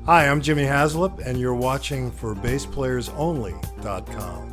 Hi, I'm Jimmy Haslip, and you're watching for BassPlayersOnly.com.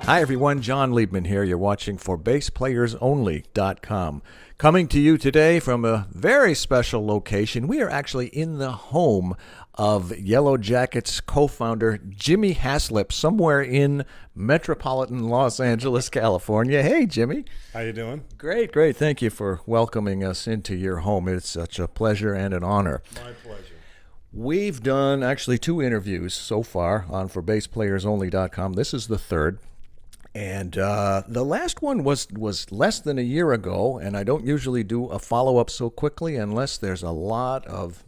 Hi everyone, John Liebman here. You're watching for BassPlayersOnly.com. Coming to you today from a very special location. We are actually in the home of Yellowjackets co-founder Jimmy Haslip, somewhere in metropolitan Los Angeles, California. Hey, Jimmy. How you doing? Great. Thank you for welcoming us into your home. It's such a pleasure and an honor. My pleasure. We've done actually 2 interviews so far on for BassPlayersOnly.com. This is the third. And the last one was less than a year ago, and I don't usually do a follow-up so quickly unless there's a lot of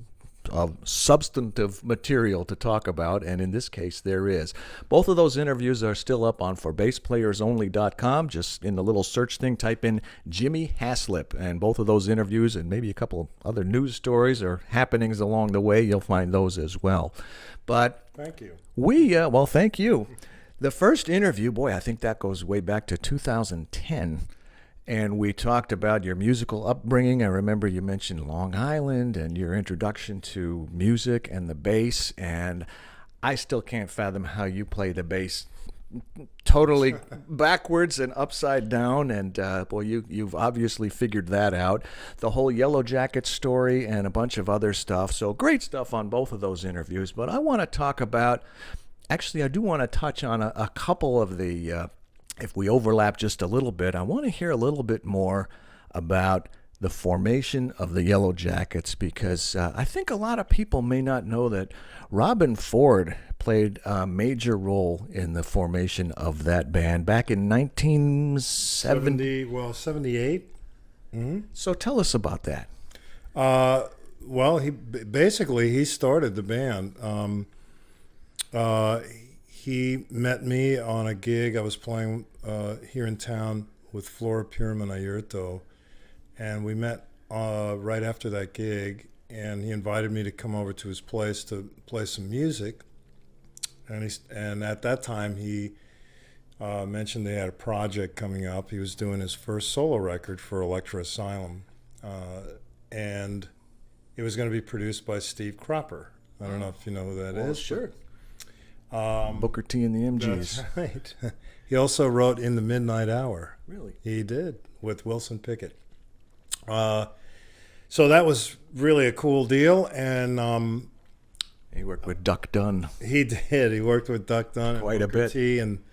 substantive material to talk about, and in this case there is. Both of those interviews are still up on for BassPlayersOnly.com. Just in the little search thing, type in Jimmy Haslip, and both of those interviews and maybe a couple of other news stories or happenings along the way, you'll find those as well. But thank you. Well, thank you. The first interview, boy, I think that goes way back to 2010, and we talked about your musical upbringing. I remember you mentioned Long Island and your introduction to music and the bass, and I still can't fathom how you play the bass totally backwards and upside down, and boy, you've obviously figured that out. The whole Yellowjackets story and a bunch of other stuff, so great stuff on both of those interviews. But I want to talk about... Actually, I do want to touch on a couple of the, if we overlap just a little bit, I want to hear a little bit more about the formation of the Yellowjackets, because I think a lot of people may not know that Robin Ford played a major role in the formation of that band back in 1970. 78. Mm-hmm. So tell us about that. Well, he started the band. He met me on a gig. I was playing here in town with Flora Purim and Ayurto, and we met right after that gig, and he invited me to come over to his place to play some music. And at that time, he mentioned they had a project coming up. He was doing his first solo record for Electra Asylum, and it was going to be produced by Steve Cropper. I don't know if you know who that is. Sure. Booker T and the MGs. That's right. He also wrote In the Midnight Hour. Really? He did, with Wilson Pickett. So that was really a cool deal. And he worked with Duck Dunn. He did. He worked with Duck Dunn quite and a bit. T, and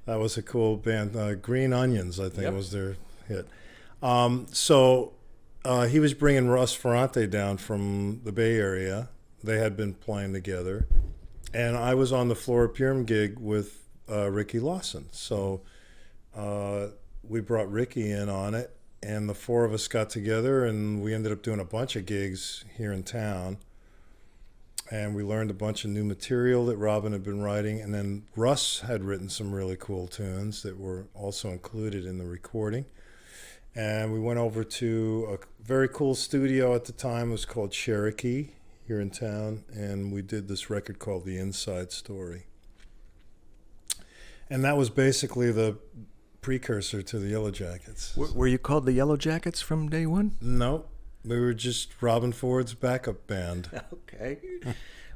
that was a cool band. Green Onions, I think, was their hit. So he was bringing Russ Ferrante down from the Bay Area. They had been playing together. And I was on the Flora Purim gig with Ricky Lawson. So we brought Ricky in on it, and the 4 of us got together, and we ended up doing a bunch of gigs here in town. And we learned a bunch of new material that Robin had been writing. And then Russ had written some really cool tunes that were also included in the recording. And we went over to a very cool studio at the time. It was called Cherokee, here in town, and we did this record called The Inside Story. And that was basically the precursor to the Yellowjackets. Were you called the Yellowjackets from day one? No, we were just Robin Ford's backup band. Okay.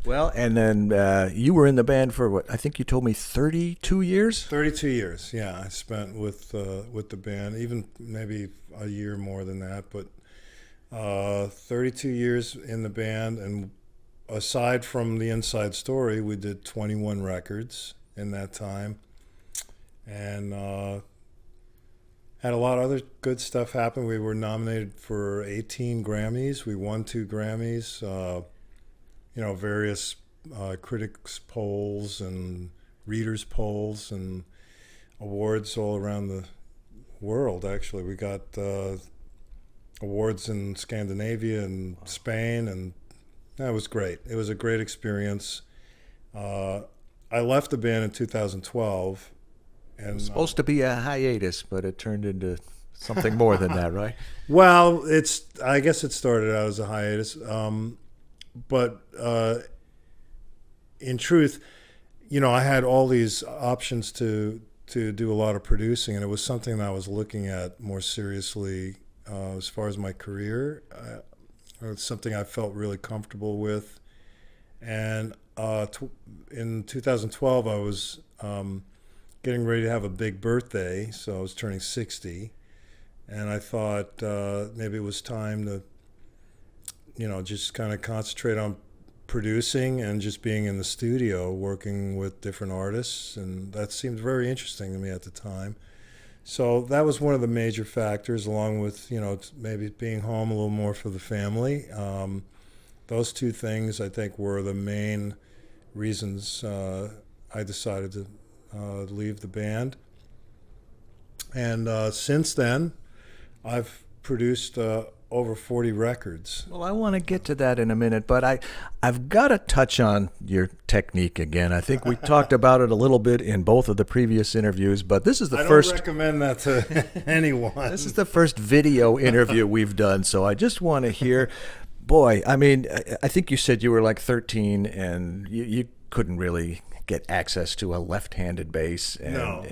Well, and then you were in the band for what, I think you told me 32 years? 32 years, yeah. I spent with the band, even maybe a year more than that, but 32 years in the band, and aside from The Inside Story, we did 21 records in that time, and had a lot of other good stuff happen. We were nominated for 18 Grammys. We won 2 Grammys, various critics polls and readers polls and awards all around the world. Actually, we got awards in Scandinavia and Spain, and that was great. It was a great experience. I left the band in 2012. And, it was supposed to be a hiatus, but it turned into something more than that, right? Well, I guess it started out as a hiatus. But in truth, I had all these options to do a lot of producing, and it was something that I was looking at more seriously as far as my career. It's something I felt really comfortable with. And in 2012, I was getting ready to have a big birthday, so I was turning 60. And I thought maybe it was time to, just kind of concentrate on producing and just being in the studio working with different artists. And that seemed very interesting to me at the time. So that was one of the major factors, along with, maybe being home a little more for the family. Those two things, I think, were the main reasons I decided to leave the band. And since then, I've produced over 40 records. Well, I want to get to that in a minute, but I've got to touch on your technique again. I think we talked about it a little bit in both of the previous interviews, but this is the first. I don't recommend that to anyone. This is the first video interview we've done, so I just want to hear. Boy, I mean, I think you said you were like 13 and you couldn't really get access to a left-handed bass. No.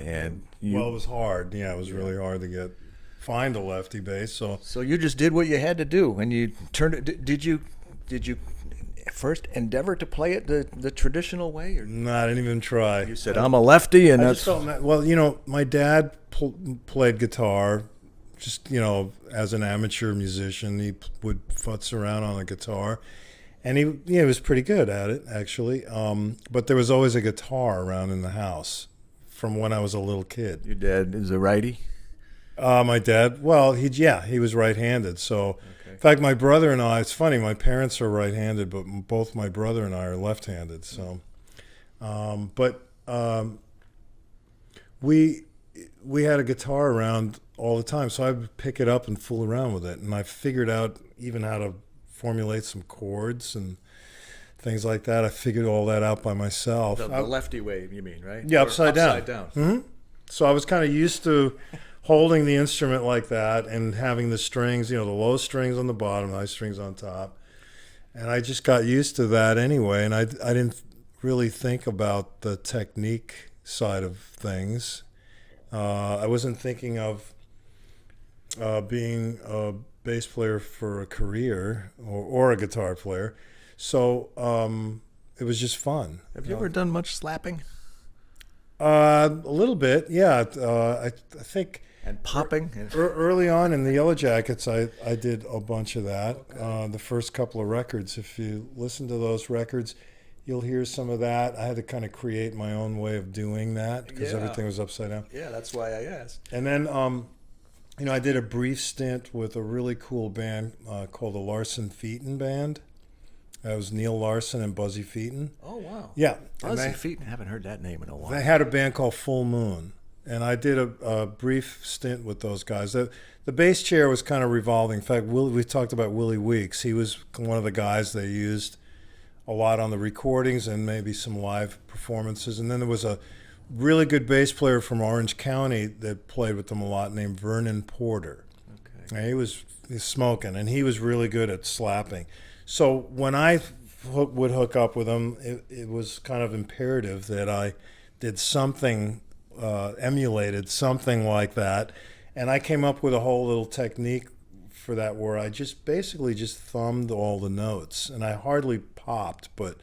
Well, it was hard. Yeah, it was really hard to find a lefty bass. So you just did what you had to do, and you turned it. Did you first endeavor to play it the traditional way? Or? No, I didn't even try. You said, I'm a lefty, and I just felt, well, my dad played guitar. Just, as an amateur musician, he would futz around on a guitar, and he was pretty good at it, actually. But there was always a guitar around in the house from when I was a little kid. Your dad is a righty? My dad, well, he was right-handed. So, okay. In fact, my brother and I, it's funny, my parents are right-handed, but both my brother and I are left-handed. So, we had a guitar around all the time, so I would pick it up and fool around with it, and I figured out even how to formulate some chords and things like that. I figured all that out by myself. The lefty way, you mean, right? Yeah, upside down. Upside down. Mm-hmm. So I was kind of used to holding the instrument like that and having the strings, the low strings on the bottom, high strings on top, and I just got used to that anyway, and I didn't really think about the technique side of things. I wasn't thinking of being a bass player for a career or a guitar player. So it was just fun. Have you ever done much slapping? A little bit, yeah. I think. And popping? Early on in the Yellowjackets, I did a bunch of that. Okay. The first couple of records, if you listen to those records, you'll hear some of that. I had to kind of create my own way of doing that because everything was upside down. Yeah, that's why I asked. And then, I did a brief stint with a really cool band called the Larson Featon Band. That was Neil Larson and Buzzy Featon. Oh, wow. Yeah. Buzzy Featon, I haven't heard that name in a while. They had a band called Full Moon, and I did a brief stint with those guys. The bass chair was kind of revolving. In fact, we talked about Willie Weeks. He was one of the guys they used a lot on the recordings and maybe some live performances. And then there was a really good bass player from Orange County that played with them a lot named Vernon Porter. Okay. And he's smoking, and he was really good at slapping. So when I would hook up with him, it was kind of imperative that I did something, emulated something like that. And I came up with a whole little technique for that where I basically thumbed all the notes, and I hardly popped, but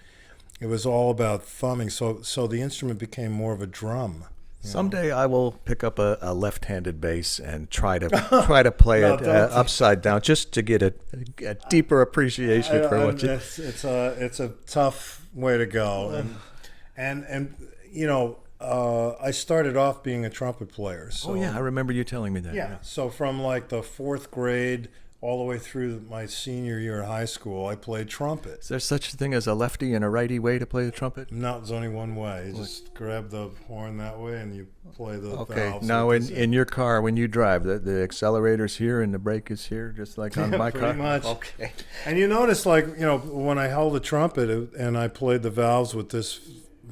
it was all about thumbing. So the instrument became more of a drum. Someday I will pick up a left-handed bass and try to play it upside down, just to get a deeper appreciation for what you. It's a tough way to go, and I started off being a trumpet player. So, I remember you telling me that. Yeah. So from like the 4th grade all the way through my senior year of high school, I played trumpet. Is there such a thing as a lefty and a righty way to play the trumpet? No, there's only one way. You just grab the horn that way and you play the valves. Okay, now in your car, when you drive, the accelerator's here and the brake is here, just like on my car? Pretty much. Okay. And you notice, when I held the trumpet and I played the valves with this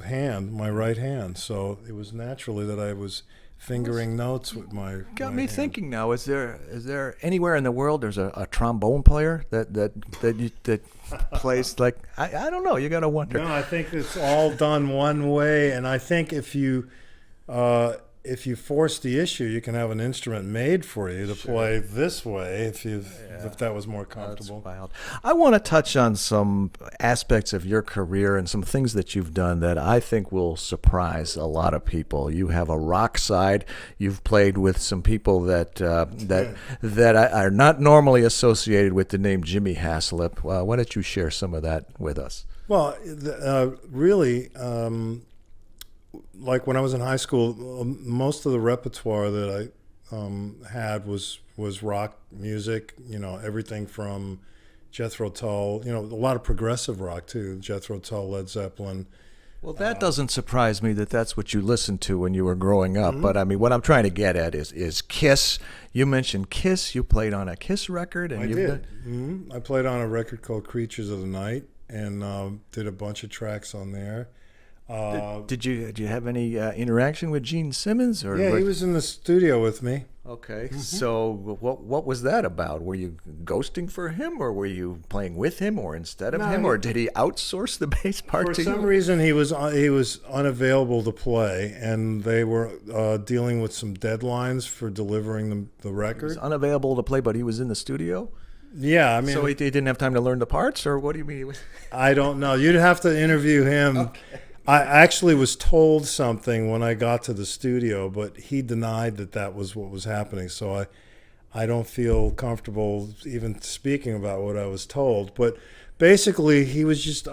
hand, my right hand, so it was naturally that I was fingering notes with my. Got my me hand. thinking now. Is there anywhere in the world there's a trombone player that plays like I don't know. You got to wonder. No, I think it's all done one way, and I think if you force the issue, you can have an instrument made for you to play this way if that was more comfortable. That's wild. I want to touch on some aspects of your career and some things that you've done that I think will surprise a lot of people. You have a rock side. You've played with some people that are not normally associated with the name Jimmy Haslip. Why don't you share some of that with us? Well, really, like when I was in high school, most of the repertoire that I had was rock music. Everything from Jethro Tull. A lot of progressive rock too. Jethro Tull, Led Zeppelin. Well, that doesn't surprise me that that's what you listened to when you were growing up. Mm-hmm. But I mean, what I'm trying to get at is Kiss. You mentioned Kiss. You played on a Kiss record, and I did. Mm-hmm. I played on a record called Creatures of the Night, and did a bunch of tracks on there. Did you have any interaction with Gene Simmons? Or yeah, he was in the studio with me. Okay, mm-hmm. So what was that about? Were you ghosting for him, or were you playing with him, or instead of him, or did he outsource the bass part to you? For some reason, he was unavailable to play, and they were dealing with some deadlines for delivering the record. He was unavailable to play, but he was in the studio. Yeah, I mean, so he didn't have time to learn the parts, or what do you mean? I don't know. You'd have to interview him. Okay. I actually was told something when I got to the studio, but he denied that was what was happening. So I don't feel comfortable even speaking about what I was told. But basically, he was just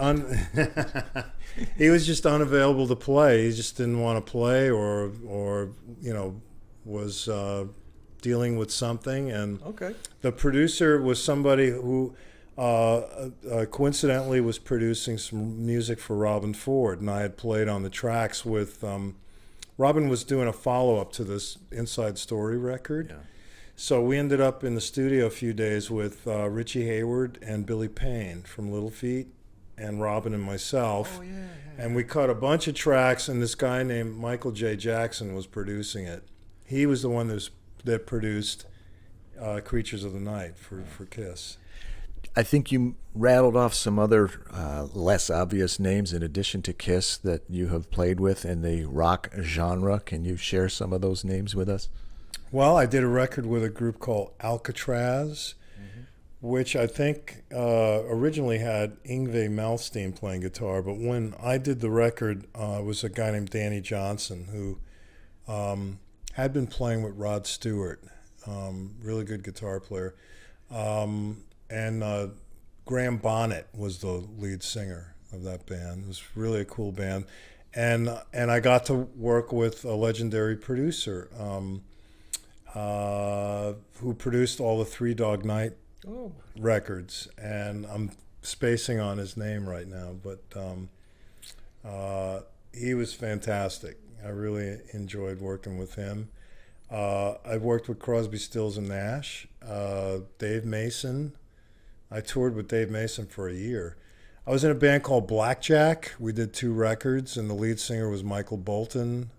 he was just unavailable to play. He just didn't want to play, or was dealing with something. And the producer was somebody who coincidentally was producing some music for Robin Ford, and I had played on the tracks with Robin was doing a follow-up to this Inside Story record. Yeah. So we ended up in the studio a few days with Richie Hayward and Billy Payne from Little Feat, and Robin and myself. And we cut a bunch of tracks, and this guy named Michael J. Jackson was producing it. He was the one that produced Creatures of the Night for Kiss. I think you rattled off some other less obvious names in addition to Kiss that you have played with in the rock genre. Can you share some of those names with us? Well, I did a record with a group called Alcatraz, which I think originally had Yngwie Malmsteen playing guitar. But when I did the record, it was a guy named Danny Johnson who had been playing with Rod Stewart, really good guitar player. And Graham Bonnet was the lead singer of that band. It was really a cool band. And I got to work with a legendary producer who produced all the Three Dog Night records. And I'm spacing on his name right now, but he was fantastic. I really enjoyed working with him. I've worked with Crosby, Stills, and Nash, Dave Mason. I toured with Dave Mason for a year. I was in a band called Blackjack. We did 2 records, and the lead singer was Michael Bolton.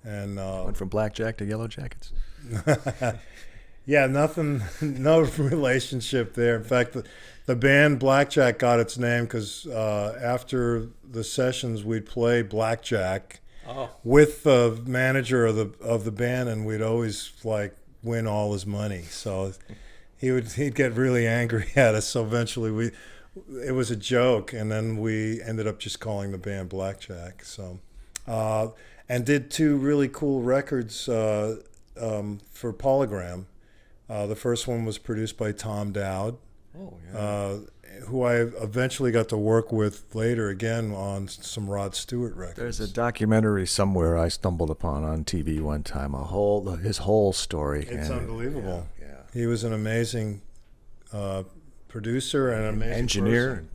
And went from Blackjack to Yellowjackets. Yeah, no relationship there. In fact, the band Blackjack got its name because after the sessions, we'd play Blackjack with the manager of the band, and we'd always win all his money. So he'd get really angry at us. So eventually it was a joke, and then we ended up just calling the band Blackjack. So and did 2 really cool records for Polygram. The first one was produced by Tom Dowd, who I eventually got to work with later again on some Rod Stewart records. There's a documentary somewhere I stumbled upon on TV one time, his whole story. It's unbelievable. Yeah. He was an amazing producer and an amazing engineer. Person.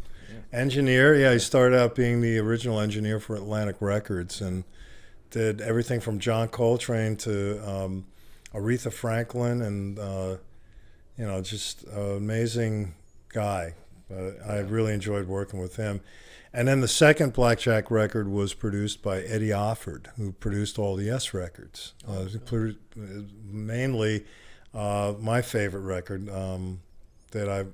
Engineer, yeah. He started out being the original engineer for Atlantic Records and did everything from John Coltrane to Aretha Franklin, and just an amazing guy. I really enjoyed working with him. And then the second Blackjack record was produced by Eddie Offord, who produced all the Yes records. Mainly, my favorite record that I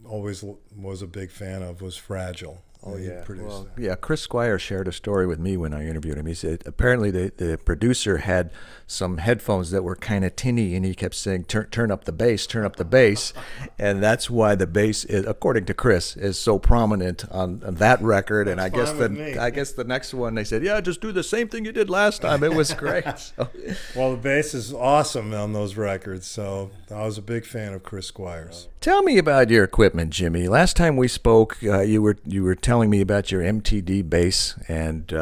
always was a big fan of was Fragile. Oh, He yeah. produced Well, that. yeah, Chris Squire shared a story with me when I interviewed him. He said apparently the producer had some headphones that were kind of tinny, and he kept saying, turn up the bass, turn up the bass. And that's why the bass, is, according to Chris, is so prominent on that record. And I guess the next one, they said, yeah, just do the same thing you did last time. It was great. So. Well, the bass is awesome on those records, so I was a big fan of Chris Squire's. Tell me about your equipment, Jimmy. Last time we spoke, you were telling me about your MTD bass, and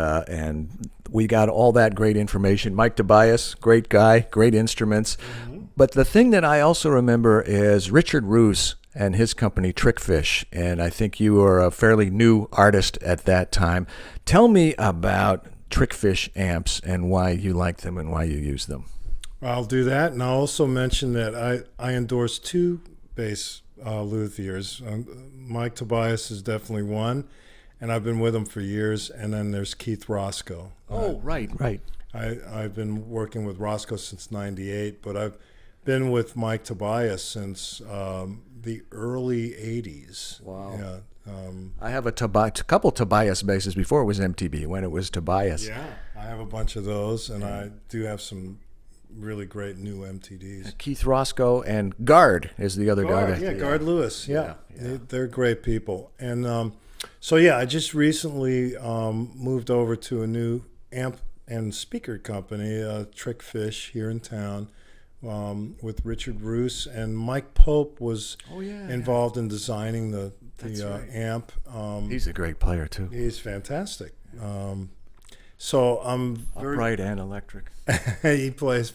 we got all that great information. Mike Tobias, great guy, great instruments. Mm-hmm. But the thing that I also remember is Richard Roos and his company Trickfish, and I think you were a fairly new artist at that time. Tell me about Trickfish amps and why you like them and why you use them. I'll do that, and I'll also mention that I endorse two bass luthiers. Mike Tobias is definitely one, and I've been with him for years. And then there's Keith Roscoe. Oh, right. I've been working with Roscoe since '98, but I've been with Mike Tobias since the early '80s. Wow. Yeah. I have a couple Tobias basses before it was MTB, when it was Tobias. Yeah, I have a bunch of those, and I do have some really great new MTDs. Keith Roscoe and Guard is the other guy. Guard Lewis. Yeah. They're great people. And so, I just recently moved over to a new amp and speaker company, Trickfish, here in town, with Richard Roos. And Mike Pope was involved in designing the amp. He's a great player, too. He's fantastic. So I'm upright and electric. He plays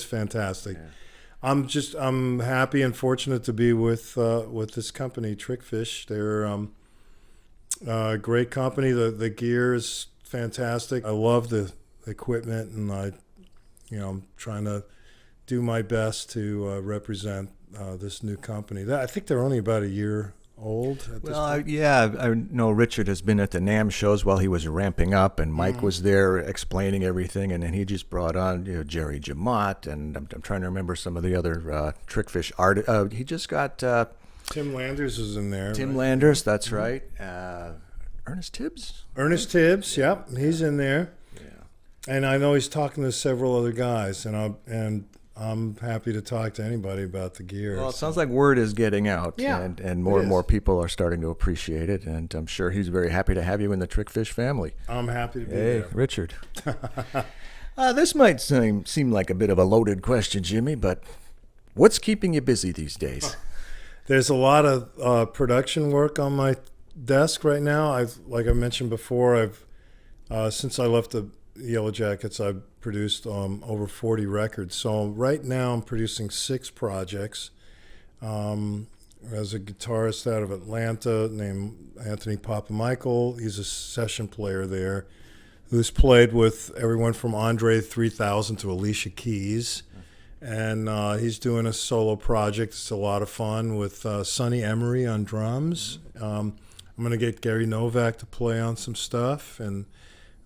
fantastic. Yeah. I'm happy and fortunate to be with this company, Trickfish. They're a great company. The gear is fantastic. I love the equipment, and I'm trying to do my best to represent this new company. I think they're only about a year old at this point. I know Richard has been at the NAMM shows while he was ramping up, and Mike was there explaining everything, and then he just brought on Jerry Jamot, and I'm trying to remember some of the other Trickfish art. He just got Tim Landers is in there. Tim Landers, that's right. Ernest Tibbs. Yep, he's in there. Yeah, and I know he's talking to several other guys, and I'm happy to talk to anybody about the gear. Well, it sounds like word is getting out, and more people are starting to appreciate it, and I'm sure he's very happy to have you in the Trickfish family. I'm happy to be there. Hey, Richard. This might seem like a bit of a loaded question, Jimmy, but what's keeping you busy these days? There's a lot of production work on my desk right now. Like I mentioned before, since I left the Yellowjackets, I've produced over 40 records. So right now I'm producing 6 projects. As a guitarist out of Atlanta named Anthony Papamichael. He's a session player there who's played with everyone from Andre 3000 to Alicia Keys. And he's doing a solo project. It's a lot of fun with Sonny Emery on drums. I'm going to get Gary Novak to play on some stuff. And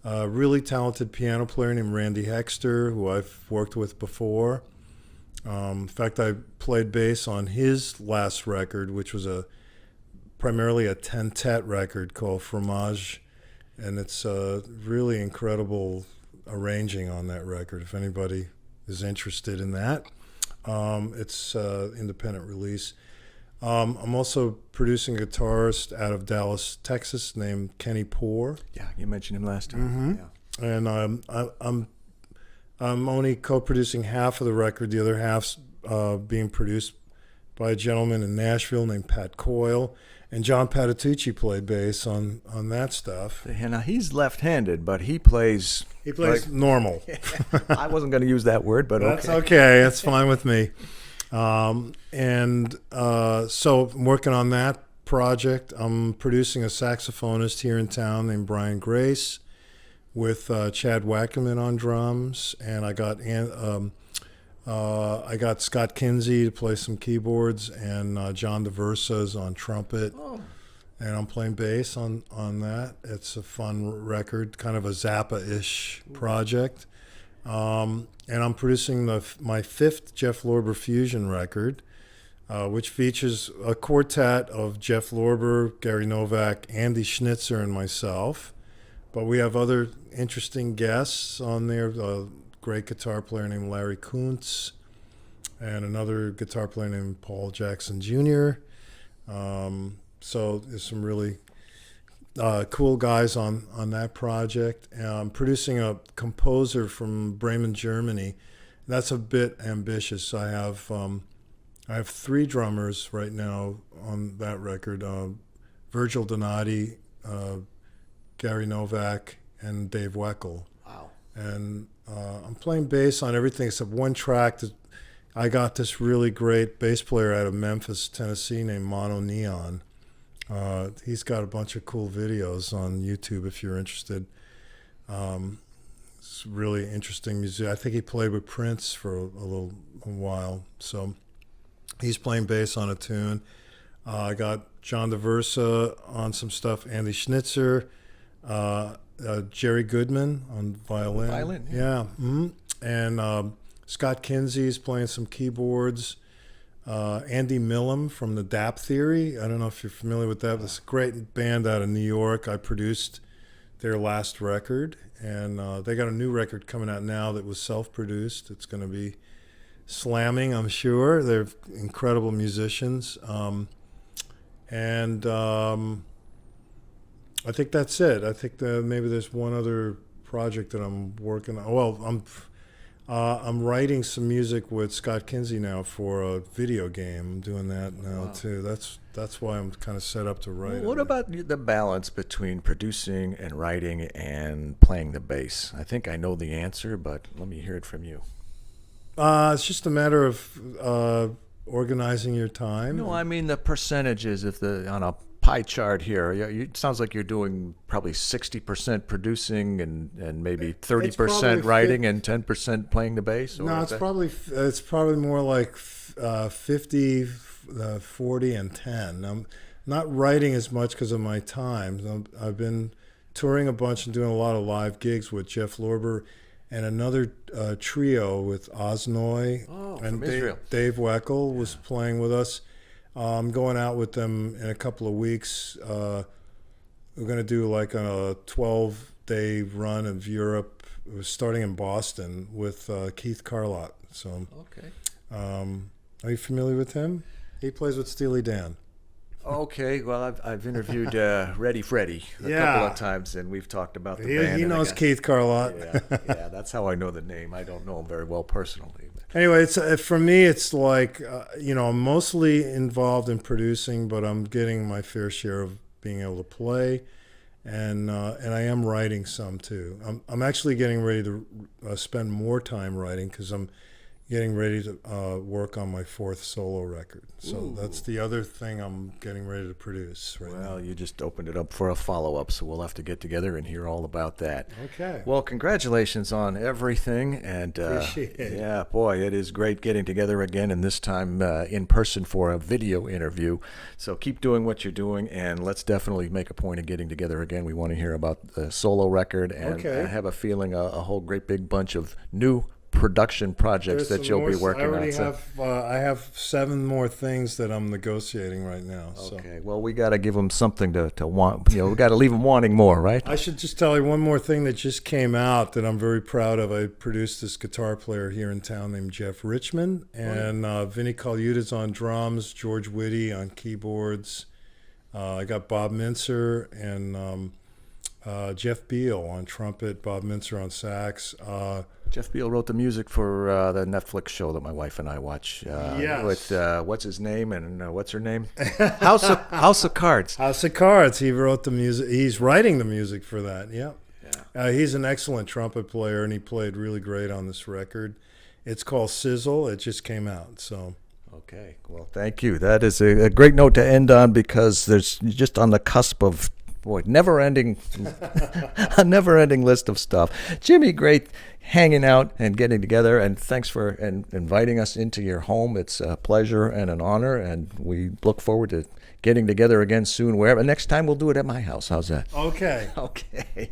a really talented piano player named Randy Hexter, who I've worked with before. In fact, I played bass on his last record, which was primarily a tentet record called Fromage. And it's really incredible arranging on that record, if anybody is interested in that. It's independent release. I'm also producing a guitarist out of Dallas, Texas, named Kenny Poore. Yeah, you mentioned him last time. Mm-hmm. And I'm only co-producing half of the record. The other half's being produced by a gentleman in Nashville named Pat Coyle. And John Patitucci played bass on that stuff. And now he's left-handed, but he plays... He plays like, normal. I wasn't going to use that word, but That's okay. That's fine with me. So I'm working on that project. I'm producing a saxophonist here in town named Brian Grace with Chad Wackerman on drums. And I got Scott Kinsey to play some keyboards, and John DeVersa's on trumpet. Oh. and I'm playing bass on that. It's a fun record, kind of a Zappa-ish project. And I'm producing my fifth Jeff Lorber fusion record, which features a quartet of Jeff Lorber, Gary Novak, Andy Schnitzer, and myself. But we have other interesting guests on there. A great guitar player named Larry Kuntz, and another guitar player named Paul Jackson Jr. So there's some really cool guys on that project. I'm producing a composer from Bremen, Germany. That's a bit ambitious. I have 3 drummers right now on that record: Virgil Donati, Gary Novak, and Dave Weckl. Wow. And I'm playing bass on everything except one track. I got this really great bass player out of Memphis, Tennessee, named Mono Neon. He's got a bunch of cool videos on YouTube if you're interested. It's really interesting music. I think he played with Prince for a while. So he's playing bass on a tune. I got John DeVersa on some stuff, Andy Schnitzer, Jerry Goodman on violin. Violin, yeah. Mm-hmm. And Scott Kinsey's playing some keyboards. Andy Millam from the DAP Theory. I don't know if you're familiar with that. It's a great band out of New York. I produced their last record, and they got a new record coming out now that was self-produced. It's going to be slamming, I'm sure. They're incredible musicians. And I think that's it. I think that maybe there's one other project that I'm working on. Well, I'm writing some music with Scott Kinsey now for a video game. I'm doing that now too. That's why I'm kind of set up to write. What about the balance between producing and writing and playing the bass? I think I know the answer, but let me hear it from you. It's just a matter of organizing your time. No, I mean the percentages. If on a pie chart here, it sounds like you're doing probably 60% producing and maybe 30% writing and 10% playing the bass. No, it's probably more like 50, 40, and 10. I'm not writing as much because of my time. I've been touring a bunch and doing a lot of live gigs with Jeff Lorber and another trio with Oznoy and Dave Weckl was playing with us. I'm going out with them in a couple of weeks. We're going to do like a 12-day run of Europe, starting in Boston with Keith Carlott. So, okay. Are you familiar with him? He plays with Steely Dan. Okay, well, I've interviewed Ready Freddie a couple of times, and we've talked about the band. He knows Keith Carlott. Yeah, that's how I know the name. I don't know him very well personally. But. Anyway, for me, it's like, I'm mostly involved in producing, but I'm getting my fair share of being able to play, and I am writing some too. I'm actually getting ready to spend more time writing because I'm getting ready to work on my 4th solo record. So that's the other thing I'm getting ready to produce right now. Well, you just opened it up for a follow-up, so we'll have to get together and hear all about that. Okay. Well, congratulations on everything. And appreciate it. Yeah, boy, it is great getting together again, and this time in person for a video interview. So keep doing what you're doing, and let's definitely make a point of getting together again. We want to hear about the solo record, and I have a feeling a whole great big bunch of new production projects that you'll be working on. I have 7 more things that I'm negotiating right now. Okay, so. Well, we got to give them something to want. We got to leave them wanting more, right? I should just tell you one more thing that just came out that I'm very proud of. I produced this guitar player here in town named Jeff Richmond, and Vinny Colaiuta's on drums, George Whitty on keyboards. I got Bob Mincer and Jeff Beal on trumpet, Bob Mincer on sax. Jeff Beal wrote the music for the Netflix show that my wife and I watch. Yes. With what's his name and what's her name? House of Cards. House of Cards. He wrote the music. He's writing the music for that. Yep. Yeah. He's an excellent trumpet player, and he played really great on this record. It's called Sizzle. It just came out. So. Okay. Well, thank you. That is a great note to end on because there's just on the cusp of boy, never-ending, a never-ending list of stuff. Jimmy, great hanging out and getting together, and thanks for inviting us into your home. It's a pleasure and an honor, and we look forward to getting together again soon. Wherever next time, we'll do it at my house. How's that? Okay. Okay.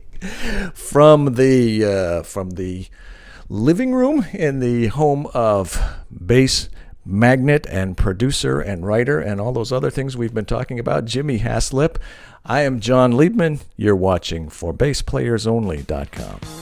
From the living room in the home of bass magnate and producer and writer and all those other things we've been talking about, Jimmy Haslip. I am John Liebman. You're watching for BassPlayersOnly.com.